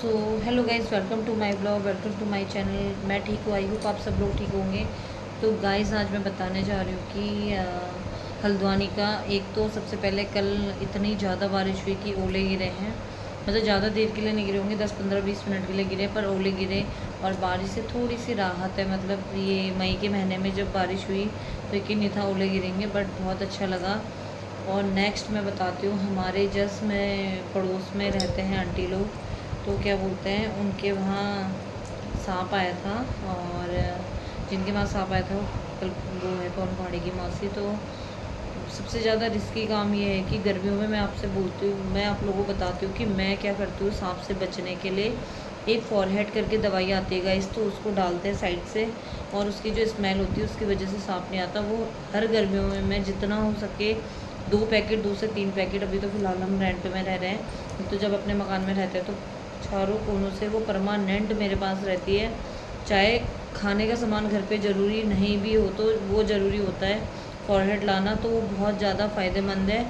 So hello guys, welcome to my blog, welcome to my channel. मैं ठीक हूँ, I hope आप सब लोग ठीक होंगे। तो गाइज़ आज मैं बताने जा रही हूँ कि हल्द्वानी का एक तो सबसे पहले कल इतनी ज़्यादा बारिश हुई कि ओले गिरे हैं। मतलब ज़्यादा देर के लिए नहीं गिरे होंगे, 10-15-20 मिनट के लिए गिरे, पर ओले गिरे और बारिश से थोड़ी सी राहत है। मतलब ये मई के महीने में जब बारिश हुई तो यकीन नहीं था ओले गिरेंगे, बट बहुत अच्छा लगा। और नेक्स्ट मैं बताती हूँ, हमारे जस्ट में पड़ोस में रहते हैं आंटी लोग, तो क्या बोलते हैं, उनके वहाँ सांप आया था। और जिनके वहाँ सांप आया था कल वो है कौन, पहाड़ी की मौसी। तो सबसे ज़्यादा रिस्की काम ये है कि गर्मियों में मैं आपसे बोलती हूँ, मैं आप लोगों को बताती हूँ कि मैं क्या करती हूँ सांप से बचने के लिए। एक फॉरहेड करके दवाई आती है गाइस, तो उसको डालते हैं साइड से, और उसकी जो स्मेल होती है उसकी वजह से सांप नहीं आता। वो हर गर्मियों में मैं जितना हो सके 2 पैकेट, 2 से 3 पैकेट, अभी तो फ़िलहाल हम रेंट में रह रहे हैं, तो जब अपने मकान में रहते हैं तो चारों कोनों से वो परमानेंट मेरे पास रहती है। चाहे खाने का सामान घर पे ज़रूरी नहीं भी हो तो वो ज़रूरी होता है फॉरहेड लाना, तो वो बहुत ज़्यादा फ़ायदेमंद है।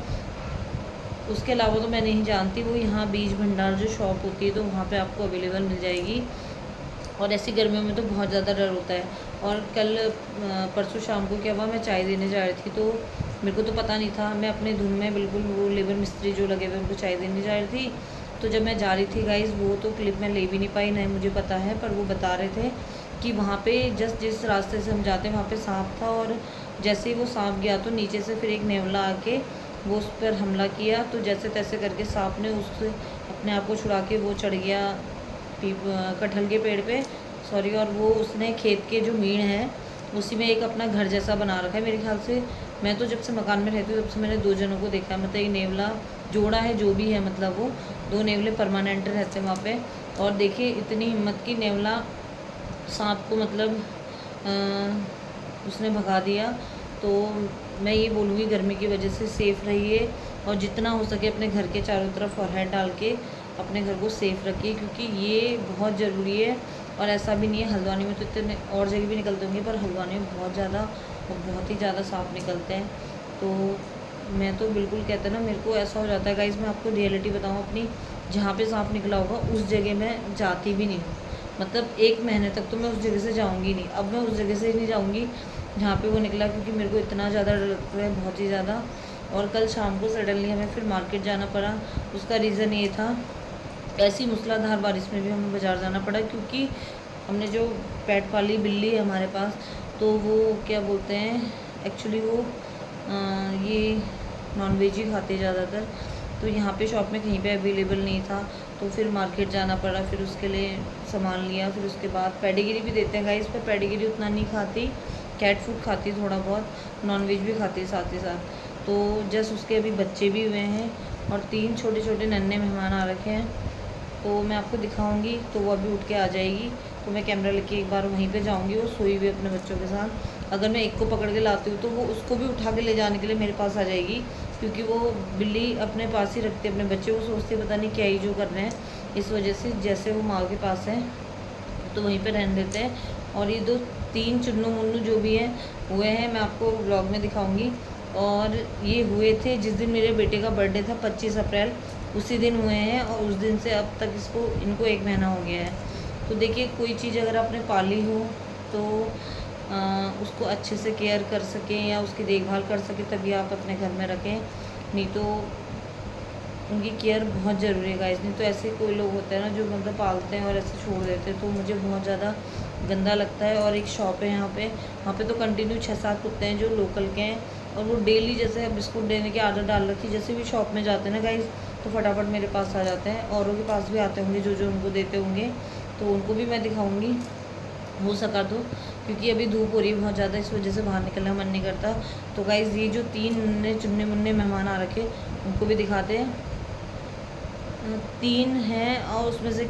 उसके अलावा तो मैं नहीं जानती, वो यहाँ बीज भंडार जो शॉप होती है तो वहाँ पे आपको अवेलेबल मिल जाएगी। और ऐसी गर्मियों में तो बहुत ज़्यादा डर होता है। और कल परसों शाम को क्या हुआ, मैं चाय देने जा रही थी, तो मेरे को तो पता नहीं था, मैं अपने धुन में बिल्कुल, वो लेबर मिस्त्री जो लगे हुए उनको चाय देने जा रही थी। तो जब मैं जा रही थी गाइज़, वो तो क्लिप में ले भी नहीं पाई, नहीं मुझे पता है, पर वो बता रहे थे कि वहाँ पे जस्ट जिस रास्ते से हम जाते हैं वहाँ पे सांप था, और जैसे ही वो सांप गया तो नीचे से फिर एक नेवला आके वो उस पर हमला किया। तो जैसे तैसे करके सांप ने उससे अपने आप को छुड़ा के वो चढ़ गया कटहल के पेड़ पे, सॉरी। और वो उसने खेत के जो मीण है उसी में एक अपना घर जैसा बना रखा है मेरे ख्याल से। मैं तो जब से मकान में रहती हूँ तब से मैंने 2 जनों को देखा है, मतलब एक नेवला जोड़ा है जो भी है, मतलब वो 2 नेवले परमानेंट रहते हैं वहाँ पे। और देखिए इतनी हिम्मत की, नेवला सांप को मतलब उसने भगा दिया। तो मैं ये बोलूँगी गर्मी की वजह से सेफ़ रहिए, और जितना हो सके अपने घर के चारों तरफ फॉरहेड डाल के अपने घर को सेफ़ रखिए, क्योंकि ये बहुत ज़रूरी है। और ऐसा भी नहीं है, हल्द्वानी में तो इतने और जगह भी निकलते होंगे, पर हल्द्वानी में बहुत ज़्यादा और बहुत ही ज़्यादा सांप निकलते हैं। तो मैं तो बिल्कुल, कहते हैं ना, मेरे को ऐसा हो जाता है गाइस, मैं आपको रियलिटी बताऊँ अपनी, जहाँ पे सांप निकला होगा उस जगह मैं जाती भी नहीं हूँ। मतलब 1 महीने तक तो मैं उस जगह से जाऊँगी नहीं। अब मैं उस जगह से नहीं जाऊँगी जहाँ पे वो निकला, क्योंकि मेरे को इतना ज़्यादा डर लगता है, बहुत ही ज़्यादा। और कल शाम को सडनली हमें फिर मार्केट जाना पड़ा। उसका रीज़न ये था, ऐसी मूसलाधार बारिश में भी हमें बाज़ार जाना पड़ा, क्योंकि हमने जो पेट पाली बिल्ली है हमारे पास, तो वो क्या बोलते हैं, एक्चुअली वो ये नॉनवेज ही खाते ज़्यादातर। तो यहाँ पे शॉप में कहीं पे अवेलेबल नहीं था, तो फिर मार्केट जाना पड़ा, फिर उसके लिए सामान लिया। फिर उसके बाद पेडिग्री भी देते हैं गाइस, पर पेडिग्री उतना नहीं खाती, कैट फूड खाती है थोड़ा बहुत, नॉनवेज भी खाती है साथ ही साथ। तो जस्ट उसके अभी बच्चे भी हुए हैं, और 3 छोटे छोटे नन्हे मेहमान आ रखे हैं, तो मैं आपको दिखाऊंगी। तो वो अभी उठ के आ जाएगी, तो मैं कैमरा लेके एक बार वहीं पे जाऊंगी, वो सोई हुई अपने बच्चों के साथ। अगर मैं एक को पकड़ के लाती हूँ तो वो उसको भी उठा के ले जाने के लिए मेरे पास आ जाएगी, क्योंकि वो बिल्ली अपने पास ही रखती है अपने बच्चे। वो सोचते पता नहीं क्या ही जो कर रहे हैं, इस वजह से जैसे वो माँ के पास हैं तो वहीं पर रहने देते हैं। और ये 3 चुन्नू मुन्नू जो भी हैं हुए हैं, मैं आपको ब्लॉग में दिखाऊँगी। और ये हुए थे जिस दिन मेरे बेटे का बर्थडे था, 25 अप्रैल, उसी दिन हुए हैं, और उस दिन से अब तक इनको 1 महीना हो गया है। तो देखिए, कोई चीज़ अगर आपने पाली हो तो उसको अच्छे से केयर कर सकें या उसकी देखभाल कर सकें, तभी आप अपने घर में रखें, नहीं तो उनकी केयर बहुत ज़रूरी है गाइस। नहीं तो ऐसे कोई लोग होते हैं ना जो मतलब पालते हैं और ऐसे छोड़ देते हैं, तो मुझे बहुत ज़्यादा गंदा लगता है। और एक शॉप है यहाँ पे, वहाँ पे तो कंटिन्यू 6-7 कुत्ते हैं जो लोकल के हैं, और वो डेली जैसे बिस्कुट देने की आदत डाल रखी, जैसे भी शॉप में जाते हैं ना गाइस तो फटाफट मेरे पास आ जाते हैं। औरों के पास भी आते होंगे जो जो उनको देते होंगे, तो उनको भी मैं दिखाऊंगी हो सका तो, क्योंकि अभी धूप हो रही है बहुत ज़्यादा, इस वजह से बाहर निकलने का मन नहीं करता। तो गाइज़ ये जो 3 नन्हे चुन्ने मुन्ने मेहमान आ रखे उनको भी दिखाते हैं। 3 हैं, और उसमें से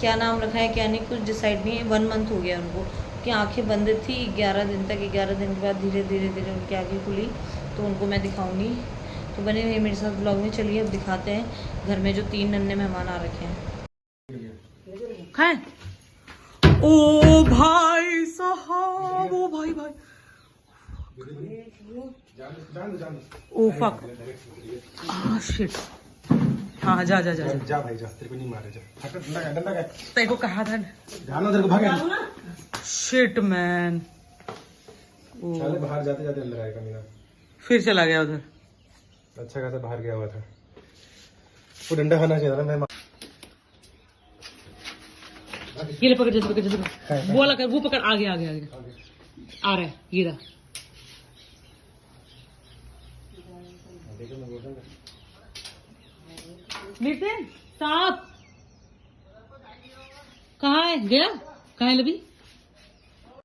क्या नाम रखा है क्या नहीं कुछ डिसाइड नहीं है। 1 मंथ हो गया उनको, कि आंखें बंद थी 11 दिन तक, 11 दिन के बाद धीरे धीरे धीरे उनकी आंखें खुली, तो उनको मैं दिखाऊंगी। तो बने रहिए मेरे साथ ब्लॉग में। चलिए अब दिखाते हैं घर में जो 3 नन्हे मेहमान आ रखे हैं। खाएं? ओ भाई साहब, ओ भाई भाई, ओ फक, शिट, हाँ जा जा जा जा भाई जा, तेरे को नहीं मारे, जा डंडा का तेरे को कहा था जाना, तेरे को भागे। शिट मैन, साले बाहर जाते जाते अंदर आएगा मीना। फिर चला गया उधर। अच्छा खासा बाहर गया हुआ था, वो डंडा खाना चाहिए था ना। मैं ये ले पकड़, जैसे पकड़, जैसे पकड़, वो लगा, वो पकड़, आगे आगे आगे आ रहा है, ये रहा। नितिन सांप कहाँ है, गया कहाँ है लबी?